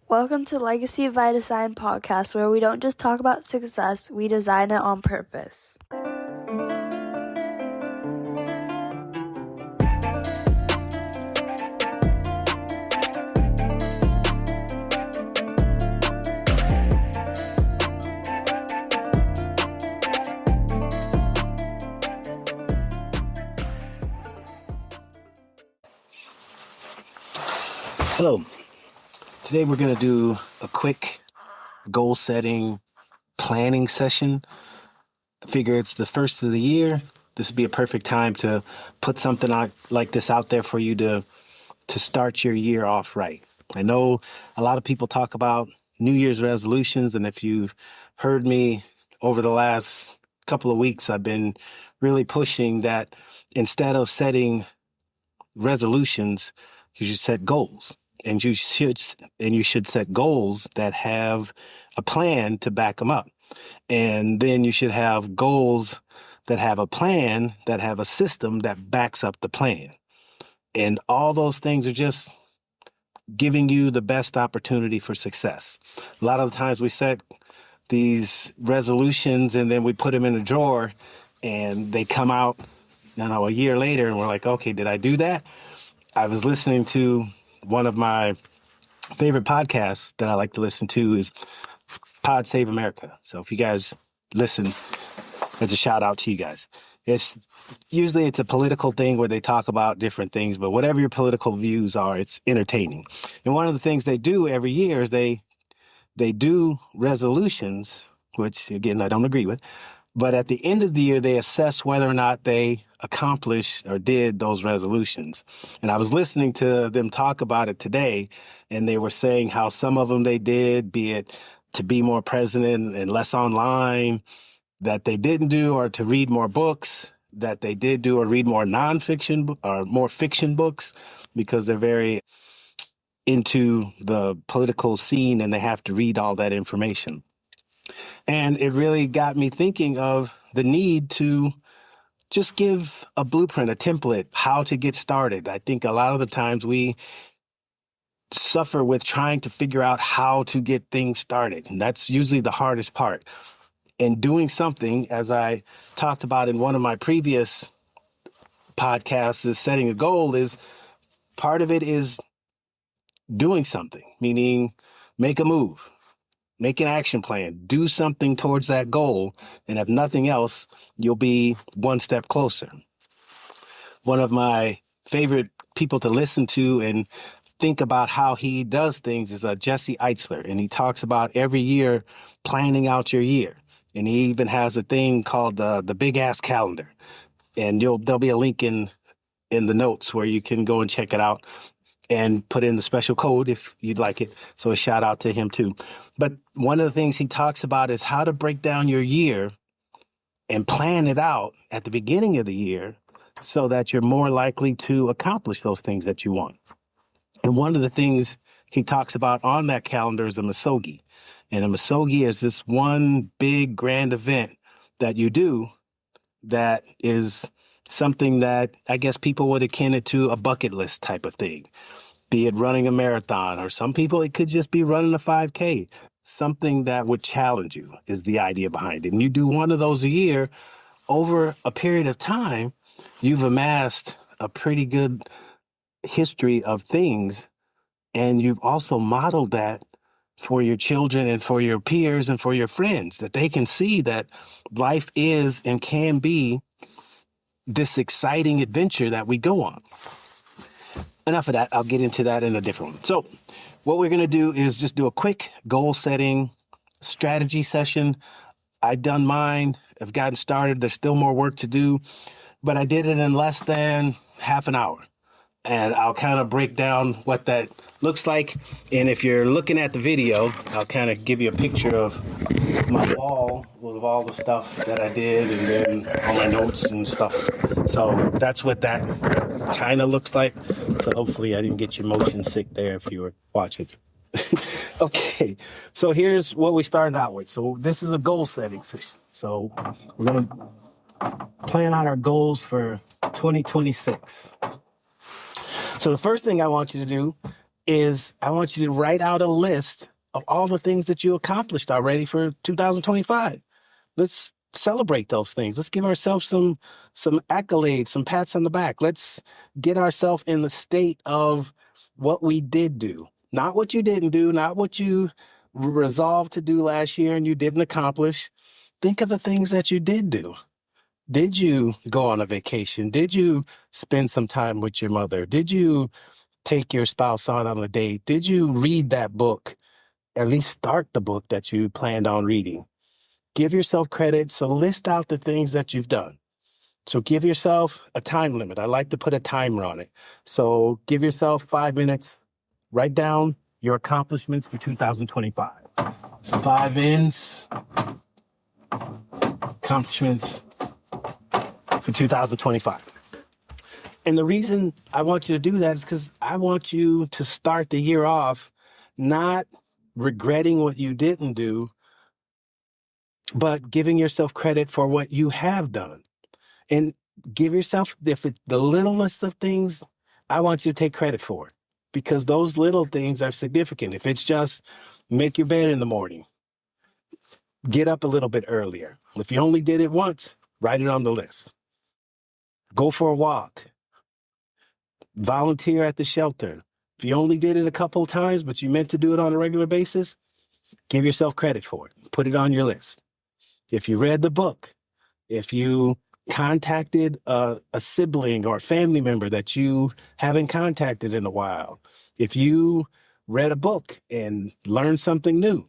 Welcome to Legacy by Design podcast, where we don't just talk about success, we design it on purpose. Hello. Today we're going to do a quick goal setting planning session. I figure it's the first of the year. This would be a perfect time to put something like this out there for you to start your year off right. I know a lot of people talk about New Year's resolutions, and if you've heard me over the last couple of weeks, I've been really pushing that instead of setting resolutions, you should set goals. And you should set goals that have a plan to back them up. And then you should have goals that have a plan, that have a system that backs up the plan. And all those things are just giving you the best opportunity for success. A lot of the times we set these resolutions and then we put them in a drawer and they come out, a year later and we're like, okay, did I do that? I was listening to one of my favorite podcasts that I like to listen to is Pod Save America. So if you guys listen, it's a shout out to you guys. It's a political thing where they talk about different things, but whatever your political views are, it's entertaining. And one of the things they do every year is they do resolutions, which again, I don't agree with, but at the end of the year, they assess whether or not they accomplished or did those resolutions. And I was listening to them talk about it today, and they were saying how some of them they did, be it to be more present and less online, that they didn't do, or to read more books, that they did do, or read more nonfiction or more fiction books, because they're very into the political scene and they have to read all that information. And it really got me thinking of the need to just give a blueprint, a template, how to get started. I think a lot of the times we suffer with trying to figure out how to get things started. And that's usually the hardest part. And doing something, as I talked about in one of my previous podcasts, is setting a goal, is part of it is doing something, meaning make a move. Make an action plan, do something towards that goal, and if nothing else, you'll be one step closer. One of my favorite people to listen to and think about how he does things is Jesse Eitzler, and he talks about every year planning out your year. And he even has a thing called the Big Ass Calendar, and there'll be a link in the notes where you can go and check it out and put in the special code if you'd like it. So a shout out to him too. But one of the things he talks about is how to break down your year and plan it out at the beginning of the year so that you're more likely to accomplish those things that you want. And one of the things he talks about on that calendar is the Misogi. And a Misogi is this one big grand event that you do that is something that I guess people would akin it to a bucket list type of thing, be it running a marathon, or some people, it could just be running a 5K. Something that would challenge you is the idea behind it. And you do one of those a year, over a period of time, you've amassed a pretty good history of things. And you've also modeled that for your children and for your peers and for your friends, that they can see that life is and can be this exciting adventure that we go on. Enough of that. I'll get into that in a different one. So what we're going to do is just do a quick goal setting strategy session. I've done mine. I've gotten started. There's still more work to do, but I did it in less than half an hour. And I'll kind of break down what that looks like. And if you're looking at the video, I'll kind of give you a picture of my wall with all the stuff that I did and then all my notes and stuff. So that's what that kind of looks like. So hopefully I didn't get you motion sick there if you were watching. Okay, so here's what we started out with. So this is a goal setting session. So we're going to plan out our goals for 2026. So the first thing I want you to do is I want you to write out a list of all the things that you accomplished already for 2025. Let's celebrate those things. Let's give ourselves some accolades, some pats on the back. Let's get ourselves in the state of what we did do, not what you didn't do, not what you resolved to do last year and you didn't accomplish. Think of the things that you did do. Did you go on a vacation? Did you spend some time with your mother? Did you take your spouse on a date? Did you read that book? At least start the book that you planned on reading. Give yourself credit. So list out the things that you've done. So give yourself a time limit. I like to put a timer on it. So give yourself 5 minutes. Write down your accomplishments for 2025. So 5 minutes, accomplishments for 2025. And the reason I want you to do that is because I want you to start the year off not regretting what you didn't do, but giving yourself credit for what you have done. And give yourself, if it's the littlest of things, I want you to take credit for it because those little things are significant. If it's just make your bed in the morning, get up a little bit earlier. If you only did it once, write it on the list. Go for a walk. Volunteer at the shelter. If you only did it a couple of times, but you meant to do it on a regular basis, give yourself credit for it. Put it on your list. If you read the book, if you contacted a sibling or a family member that you haven't contacted in a while, if you read a book and learned something new,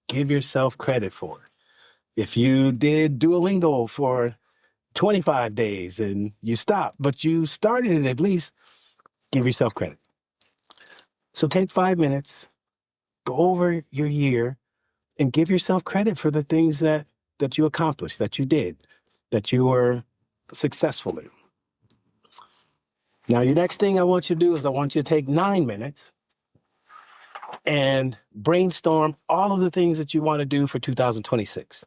give yourself credit for it. If you did Duolingo for 25 days and you stopped, but you started it at least, give yourself credit. So take 5 minutes, go over your year, and give yourself credit for the things that you accomplished, that you did, that you were successful in. Now, your next thing I want you to do is I want you to take 9 minutes and brainstorm all of the things that you want to do for 2026.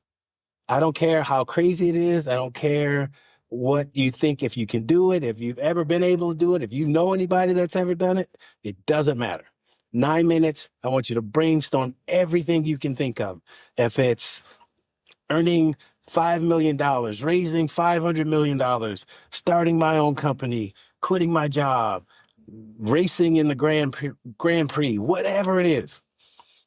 I don't care how crazy it is. I don't care what you think, if you can do it, if you've ever been able to do it, if you know anybody that's ever done it, it doesn't matter. 9 minutes, I want you to brainstorm everything you can think of. If it's earning $5 million, raising $500 million, starting my own company, quitting my job, racing in the Grand Prix, whatever it is,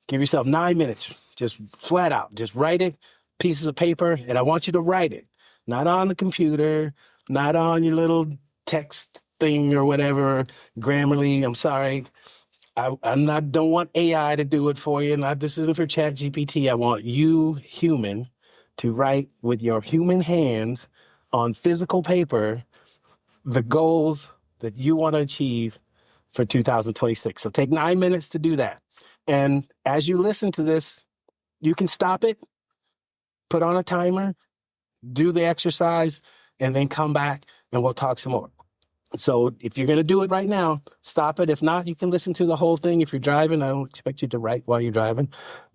give yourself 9 minutes, just flat out, just write it, pieces of paper, and I want you to write it, not on the computer, not on your little text thing or whatever, Grammarly, I'm sorry. Don't want AI to do it for you. This isn't for Chat GPT. I want you, human, to write with your human hands on physical paper the goals that you want to achieve for 2026. So take 9 minutes to do that. And as you listen to this, you can stop it, put on a timer, do the exercise, and then come back and we'll talk some more. So if you're going to do it right now, stop it. If not, you can listen to the whole thing. If you're driving, I don't expect you to write while you're driving.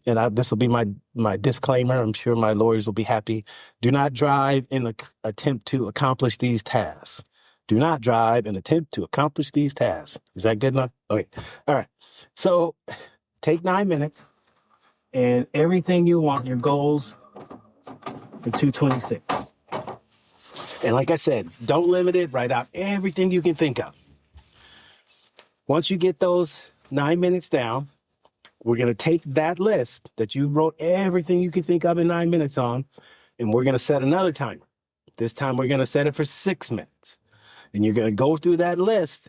And this will be my disclaimer. I'm sure my lawyers will be happy. Do not drive in the attempt to accomplish these tasks. Do not drive and attempt to accomplish these tasks. Is that good enough? Okay. All right. So take 9 minutes and everything you want, your goals for 226. And like I said, don't limit it. Write out everything you can think of. Once you get those 9 minutes down, we're going to take that list that you wrote everything you can think of in 9 minutes on, and we're going to set another timer. This time we're going to set it for 6 minutes. And you're going to go through that list,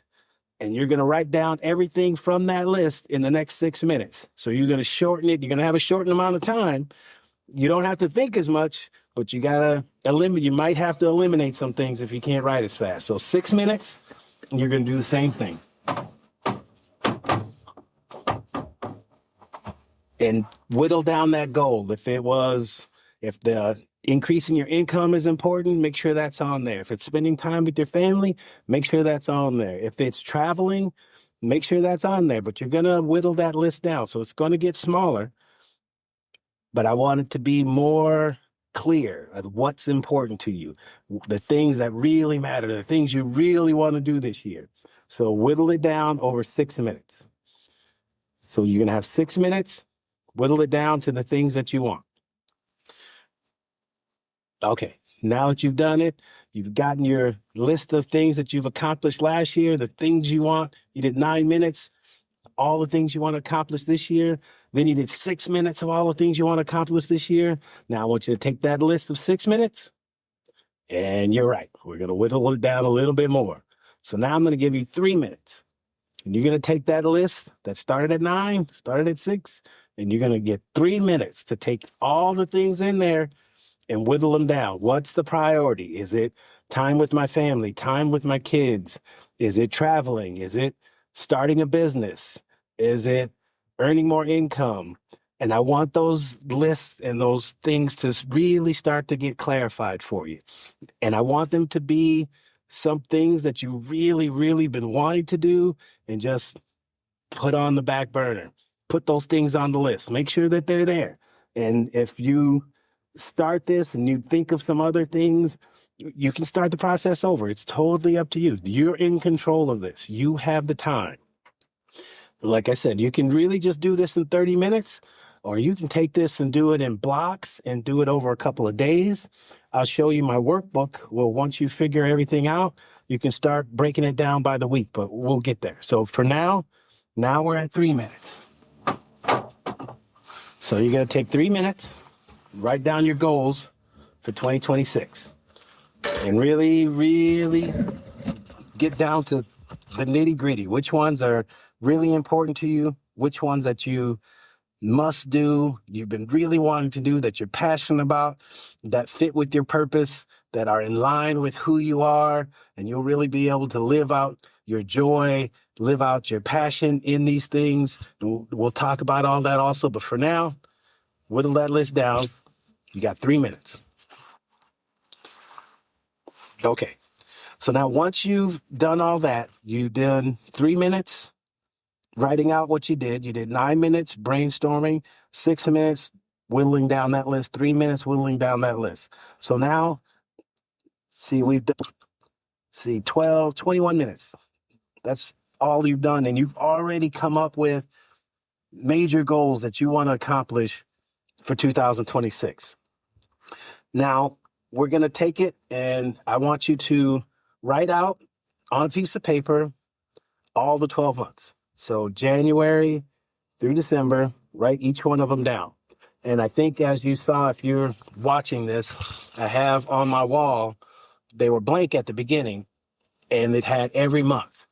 and you're going to write down everything from that list in the next 6 minutes. So you're going to shorten it. You're going to have a shortened amount of time. You don't have to think as much, but you got to eliminate. You might have to eliminate some things if you can't write as fast. So 6 minutes, and you're going to do the same thing. And whittle down that goal. If the increasing your income is important, make sure that's on there. If it's spending time with your family, make sure that's on there. If it's traveling, make sure that's on there. But you're going to whittle that list down. So it's going to get smaller. But I want it to be more clear of what's important to you, the things that really matter, the things you really want to do this year. So whittle it down over 6 minutes. So you're going to have 6 minutes. Whittle it down to the things that you want. Okay, now that you've done it, you've gotten your list of things that you've accomplished last year, the things you want. You did 9 minutes, all the things you want to accomplish this year. Then you did 6 minutes of all the things you want to accomplish this year. Now I want you to take that list of 6 minutes, and you're right. We're going to whittle it down a little bit more. So now I'm going to give you 3 minutes. And you're going to take that list that started at 9, started at 6, and you're going to get 3 minutes to take all the things in there and whittle them down. What's the priority? Is it time with my family, time with my kids? Is it traveling? Is it starting a business? Is it earning more income? And I want those lists and those things to really start to get clarified for you. And I want them to be some things that you really, really been wanting to do and just put on the back burner. Put those things on the list. Make sure that they're there. And if you start this and you think of some other things, you can start the process over. It's totally up to you. You're in control of this. You have the time. Like I said, you can really just do this in 30 minutes, or you can take this and do it in blocks and do it over a couple of days. I'll show you my workbook. Well, once you figure everything out, you can start breaking it down by the week, but we'll get there. So for now we're at 3 minutes. So you're going to take 3 minutes, write down your goals for 2026, and really, really get down to the nitty gritty. Which ones are really important to you? Which ones that you must do, you've been really wanting to do, that you're passionate about, that fit with your purpose, that are in line with who you are, and you'll really be able to live out your joy, live out your passion in these things. And we'll talk about all that also, but for now, whittle that list down. You got 3 minutes. Okay. So now once you've done all that, you've done 3 minutes writing out what you did 9 minutes brainstorming, 6 minutes whittling down that list, 3 minutes whittling down that list. So now, we've done, 12, 21 minutes. That's all you've done. And you've already come up with major goals that you want to accomplish for 2026. Now, we're going to take it, and I want you to write out on a piece of paper all the 12 months. So January through December, write each one of them down. And I think, as you saw, if you're watching this, I have on my wall, they were blank at the beginning, and it had every month.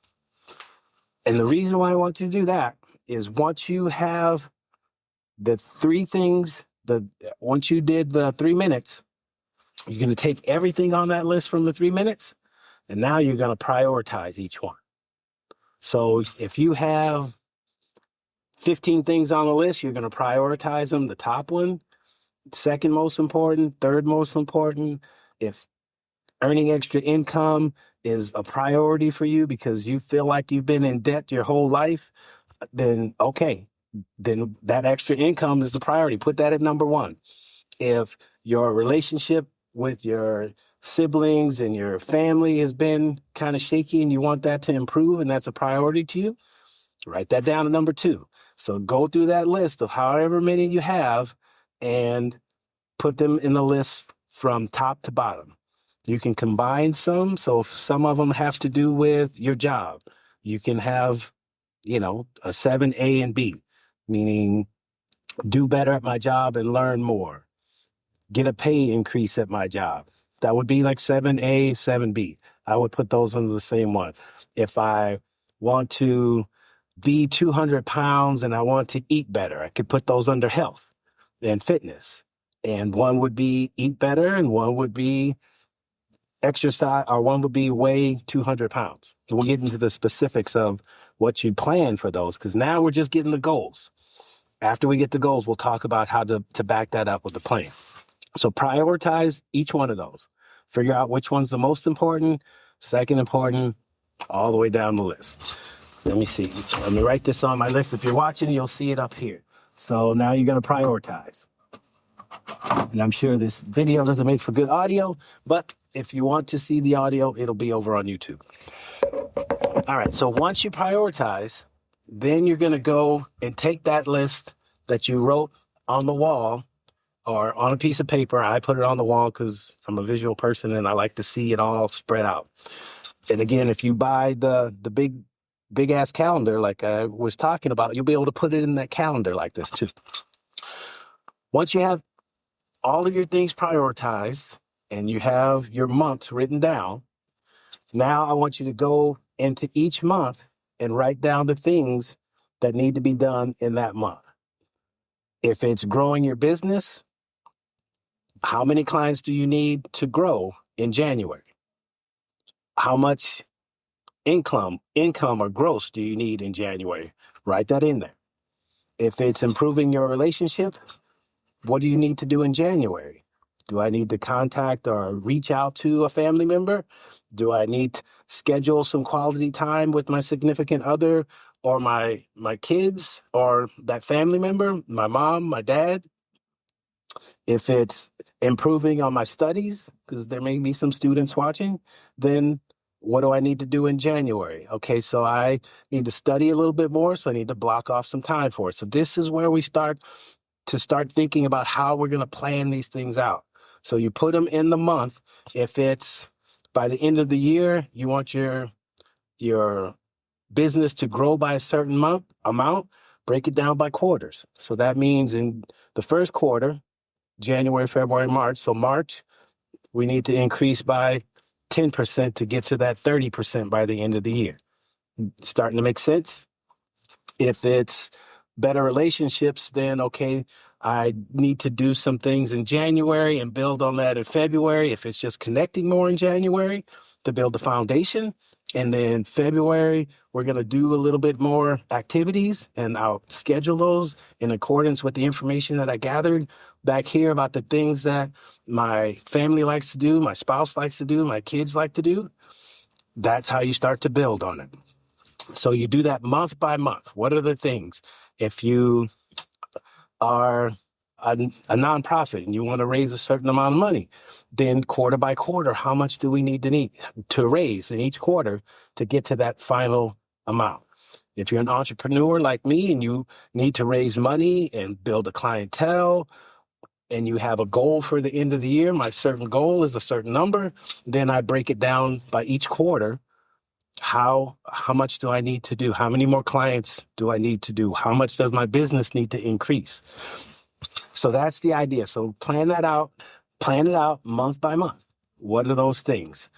And the reason why I want you to do that is once you have the 3 things, once you did the 3 minutes, you're going to take everything on that list from the 3 minutes, and now you're going to prioritize each one. So if you have 15 things on the list, you're going to prioritize them. The top one, second most important, third most important. If earning extra income is a priority for you because you feel like you've been in debt your whole life, then okay, then that extra income is the priority. Put that at number 1. If your relationship with your siblings and your family has been kind of shaky and you want that to improve and that's a priority to you, write that down at number 2. So go through that list of however many you have and put them in the list from top to bottom. You can combine some. So if some of them have to do with your job, you can have, a 7A and B, meaning do better at my job and learn more. Get a pay increase at my job. That would be like 7A, 7B. I would put those under the same one. If I want to be 200 pounds and I want to eat better, I could put those under health and fitness. And one would be eat better and one would be exercise, or one would be weigh 200 pounds. We'll get into the specifics of what you plan for those, because now we're just getting the goals. After we get the goals, we'll talk about how to back that up with the plan. So prioritize each one of those. Figure out which one's the most important, second important, all the way down the list. Let me see. Let me write this on my list. If you're watching, you'll see it up here. So now you're going to prioritize. And I'm sure this video doesn't make for good audio, but if you want to see the audio, it'll be over on YouTube. All right. So once you prioritize Then you're going to go and take that list that you wrote on the wall or on a piece of paper. I put it on the wall because I'm a visual person and I like to see it all spread out. And again, if you buy the big ass calendar like I was talking about, you'll be able to put it in that calendar like this too. Once you have all of your things prioritized and you have your months written down, now I want you to go into each month and write down the things that need to be done in that month. If it's growing your business, how many clients do you need to grow in January? How much income or gross do you need in January? Write that in there. If it's improving your relationship, what do you need to do in January? Do I need to contact or reach out to a family member? Do I need to schedule some quality time with my significant other or my kids or that family member, my mom, my dad? If it's improving on my studies, because there may be some students watching, then what do I need to do in January? Okay, so I need to study a little bit more, so I need to block off some time for it. So this is where we start thinking about how we're going to plan these things out. So you put them in the month. If it's by the end of the year, you want your business to grow by a certain amount, break it down by quarters. So that means in the first quarter, January, February, March. So March, we need to increase by 10% to get to that 30% by the end of the year. Starting to make sense? If it's better relationships, then okay, I need to do some things in January and build on that in February. If it's just connecting more in January to build the foundation. And then February, we're going to do a little bit more activities and I'll schedule those in accordance with the information that I gathered back here about the things that my family likes to do, my spouse likes to do, my kids like to do. That's how you start to build on it. So you do that month by month. What are the things? If you are a nonprofit and you want to raise a certain amount of money, then quarter by quarter, how much do we need to raise in each quarter to get to that final amount? If you're an entrepreneur like me and you need to raise money and build a clientele and you have a goal for the end of the year, my certain goal is a certain number, then I break it down by each quarter. How much do I need to do? How many more clients do I need to do? How much does my business need to increase? So that's the idea. So plan it out month by month. What are those things?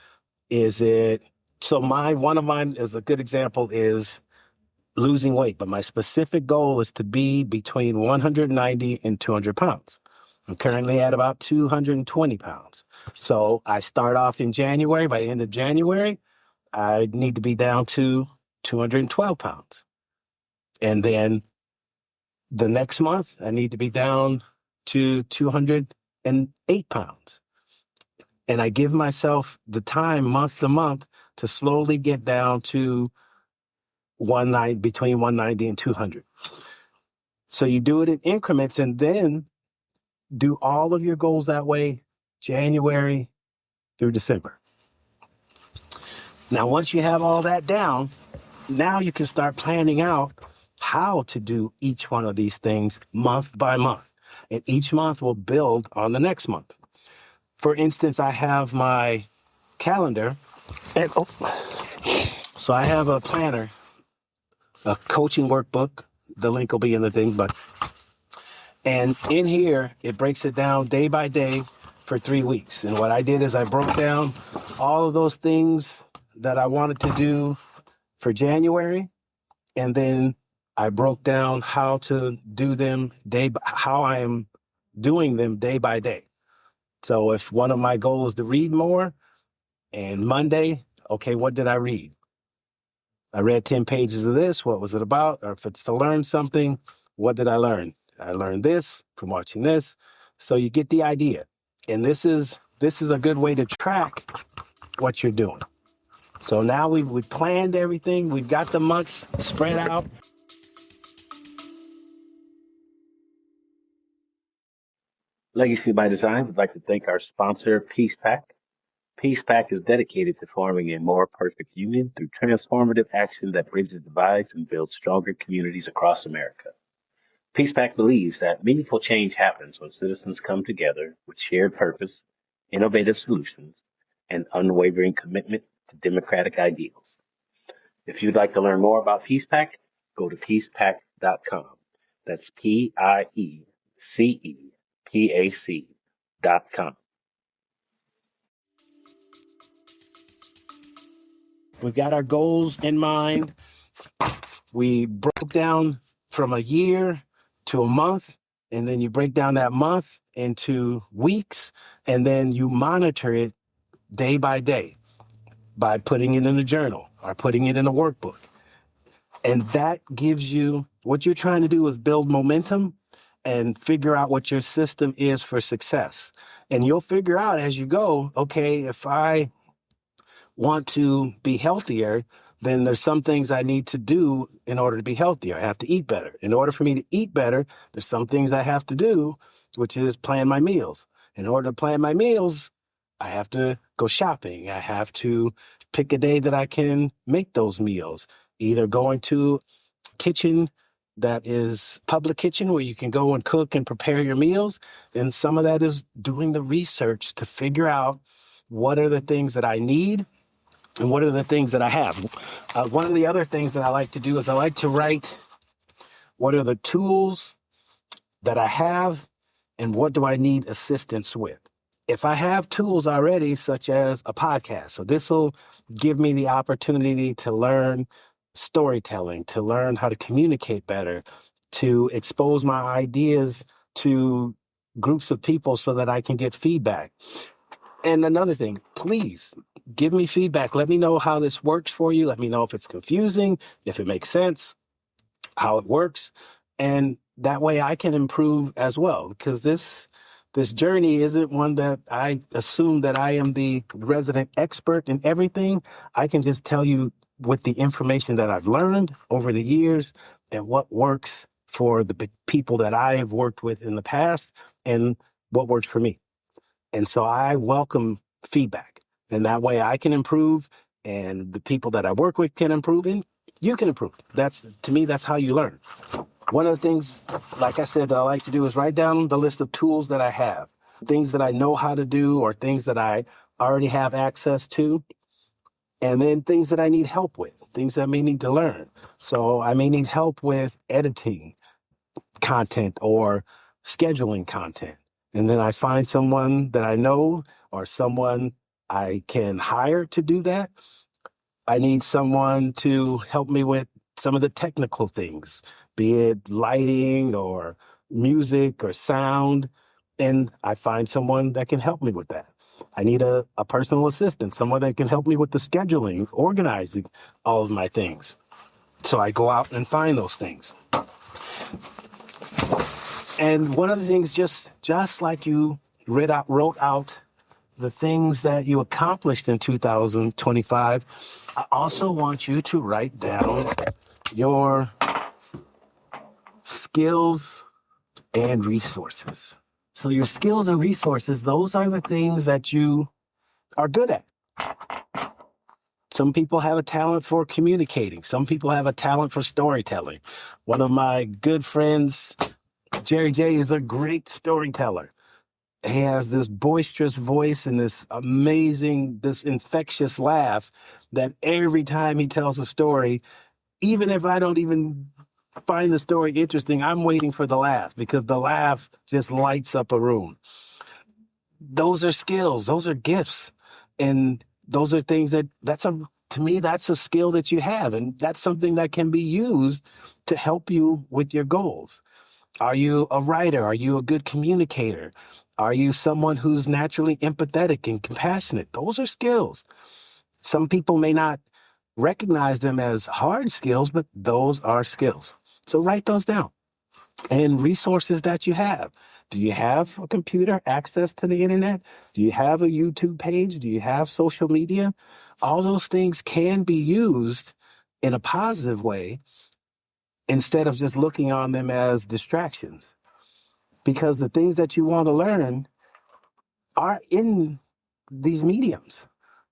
One of mine is a good example is losing weight, but my specific goal is to be between 190 and 200 pounds. I'm currently at about 220 pounds. So I start off in January. By the end of January, I need to be down to 212 pounds. And then the next month, I need to be down to 208 pounds. And I give myself the time month to month to slowly get down to between 190 and 200. So you do it in increments and then do all of your goals that way, January through December. Now, once you have all that down, now you can start planning out how to do each one of these things month by month. And each month will build on the next month. For instance, I have my calendar. So I have a planner, a coaching workbook. The link will be in the thing, and in here, it breaks it down day by day for 3 weeks. And what I did is I broke down all of those things that I wanted to do for January. And then I broke down how to do them how I am doing them day by day. So if one of my goals is to read more, and Monday, okay, what did I read? I read 10 pages of this. What was it about? Or if it's to learn something, what did I learn? I learned this from watching this. So you get the idea. And this is a good way to track what you're doing. So now we've planned everything. We've got the months spread out. Legacy by Design would like to thank our sponsor, Peace Pack. Peace Pact is dedicated to forming a more perfect union through transformative action that bridges divides and builds stronger communities across America. Peace Pact believes that meaningful change happens when citizens come together with shared purpose, innovative solutions, and unwavering commitment to democratic ideals. If you'd like to learn more about Peace Pact, go to peacepact.com. That's PIECEPAC.com. We've got our goals in mind. We broke down from a year to a month, and then you break down that month into weeks, and then you monitor it day by day by putting it in a journal or putting it in a workbook. And that gives you what you're trying to do is build momentum and figure out what your system is for success. And you'll figure out as you go, okay, if I want to be healthier, then there's some things I need to do in order to be healthier. I have to eat better. In order for me to eat better, there's some things I have to do, which is plan my meals. In order to plan my meals, I have to go shopping. I have to pick a day that I can make those meals, either going to a kitchen that is public kitchen where you can go and cook and prepare your meals. And some of that is doing the research to figure out what are the things that I need and what are the things that I have. One of the other things that I like to do is I like to write what are the tools that I have and what do I need assistance with. If I have tools already, such as a podcast, so this will give me the opportunity to learn storytelling, to learn how to communicate better, to expose my ideas to groups of people so that I can get feedback. And another thing, please give me feedback. Let me know how this works for you. Let me know if it's confusing, if it makes sense, how it works. And that way I can improve as well, because this journey isn't one that I assume that I am the resident expert in everything. I can just tell you with the information that I've learned over the years and what works for the people that I have worked with in the past and what works for me. And so I welcome feedback, and that way I can improve and the people that I work with can improve and you can improve. To me, that's how you learn. One of the things, like I said, that I like to do is write down the list of tools that I have, things that I know how to do or things that I already have access to, and then things that I need help with, things that I may need to learn. So I may need help with editing content or scheduling content. And then I find someone that I know or someone I can hire to do that. I need someone to help me with some of the technical things, be it lighting or music or sound. And I find someone that can help me with that. I need a personal assistant, someone that can help me with the scheduling, organizing all of my things. So I go out and find those things. And one of the things, just like you wrote out the things that you accomplished in 2025, I also want you to write down your skills and resources. So your skills and resources, those are the things that you are good at. Some people have a talent for communicating. Some people have a talent for storytelling. One of my good friends, Jerry J, is a great storyteller. He has this boisterous voice and this amazing, this infectious laugh that every time he tells a story, even if I don't even find the story interesting, I'm waiting for the laugh because the laugh just lights up a room. Those are skills. Those are gifts. And those are things to me, that's a skill that you have. And that's something that can be used to help you with your goals. Are you a writer? Are you a good communicator? Are you someone who's naturally empathetic and compassionate? Those are skills. Some people may not recognize them as hard skills, but those are skills. So write those down. And resources that you have. Do you have a computer, access to the internet? Do you have a YouTube page? Do you have social media? All those things can be used in a positive way instead of just looking on them as distractions. Because the things that you want to learn are in these mediums.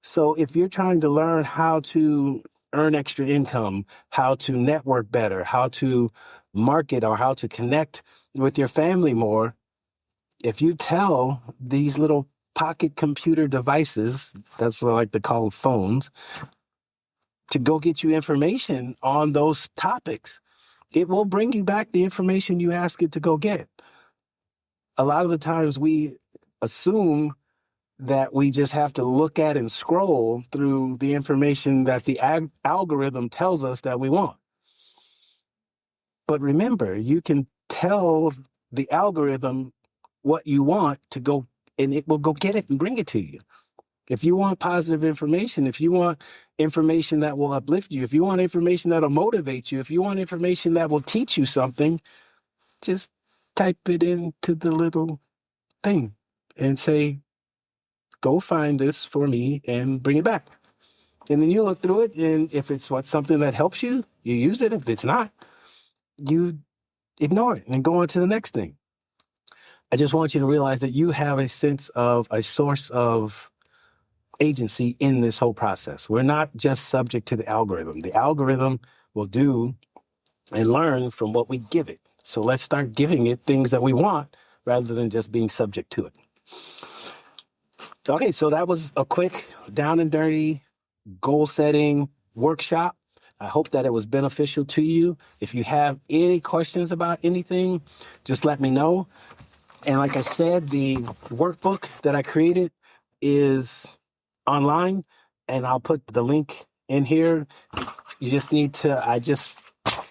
So if you're trying to learn how to earn extra income, how to network better, how to market, or how to connect with your family more, if you tell these little pocket computer devices, that's what I like to call phones, to go get you information on those topics, it will bring you back the information you ask it to go get. A lot of the times we assume that we just have to look at and scroll through the information that the algorithm tells us that we want. But remember, you can tell the algorithm what you want to go, and it will go get it and bring it to you. If you want positive information, if you want information that will uplift you, if you want information that will motivate you, if you want information that will teach you something, just type it into the little thing and say, go find this for me and bring it back. And then you look through it, and if it's something that helps you, you use it. If it's not, you ignore it and go on to the next thing. I just want you to realize that you have a sense of a source of agency in this whole process. We're not just subject to the algorithm. The algorithm will do and learn from what we give it. So let's start giving it things that we want rather than just being subject to it. Okay, so that was a quick down and dirty goal setting workshop. I hope that it was beneficial to you. If you have any questions about anything, just let me know. And like I said, the workbook that I created is online, and I'll put the link in here. You just need to,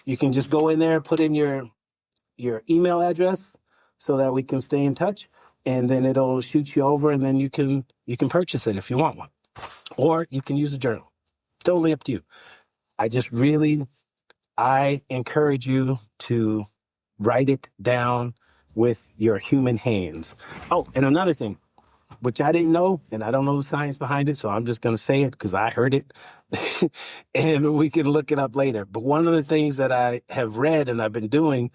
you can just go in there, put in your email address so that we can stay in touch, and then it'll shoot you over, and then you can purchase it if you want one, or you can use a journal. Totally up to you. I encourage you to write it down with your human hands. Oh, and another thing, which I didn't know, and I don't know the science behind it, so I'm just going to say it because I heard it, and we can look it up later. But one of the things that I have read and I've been doing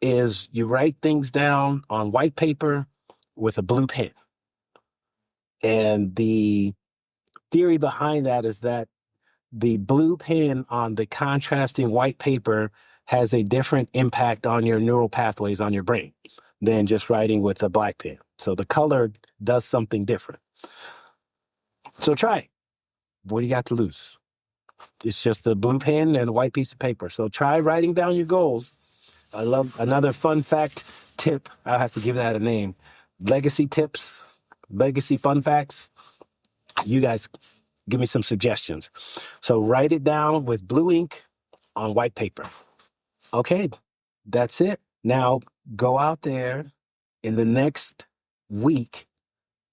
is you write things down on white paper with a blue pen. And the theory behind that is that the blue pen on the contrasting white paper has a different impact on your neural pathways on your brain than just writing with a black pen. So the color does something different. So try it. What do you got to lose? It's just a blue pen and a white piece of paper. So try writing down your goals. I love another fun fact tip. I'll have to give that a name. Legacy tips, legacy fun facts. You guys give me some suggestions. So write it down with blue ink on white paper. Okay, that's it. Now go out there in the next week.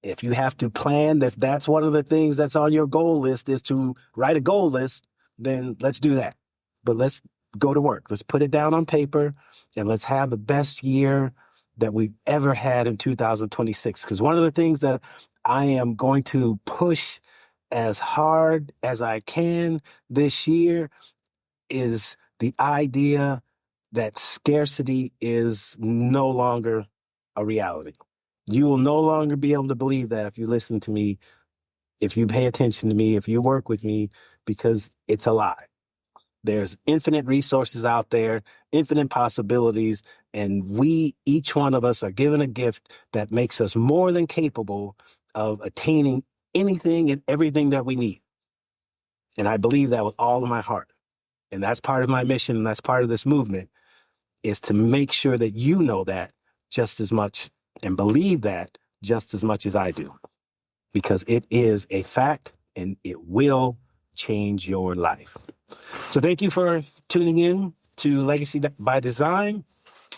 If you have to plan, if that's one of the things that's on your goal list is to write a goal list, then let's do that. But let's go to work. Let's put it down on paper, and let's have the best year that we've ever had in 2026. Because one of the things that I am going to push as hard as I can this year is the idea that scarcity is no longer a reality. You will no longer be able to believe that if you listen to me, if you pay attention to me, if you work with me, because it's a lie. There's infinite resources out there, infinite possibilities, and each one of us are given a gift that makes us more than capable of attaining anything and everything that we need. And I believe that with all of my heart. And that's part of my mission, and that's part of this movement, is to make sure that you know that just as much and believe that just as much as I do. Because it is a fact, and it will change your life. So thank you for tuning in to Legacy by Design.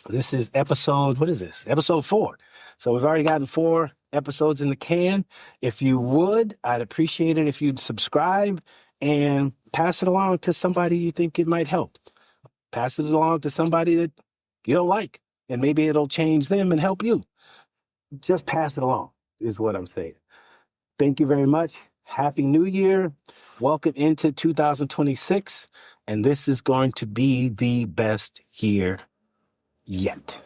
This is episode 4. So we've already gotten 4 episodes in the can. If you would, I'd appreciate it if you'd subscribe and pass it along to somebody you think it might help. Pass it along to somebody that you don't like, and maybe it'll change them and help you. Just pass it along is what I'm saying. Thank you very much. Happy New Year. Welcome into 2026. And this is going to be the best year yet.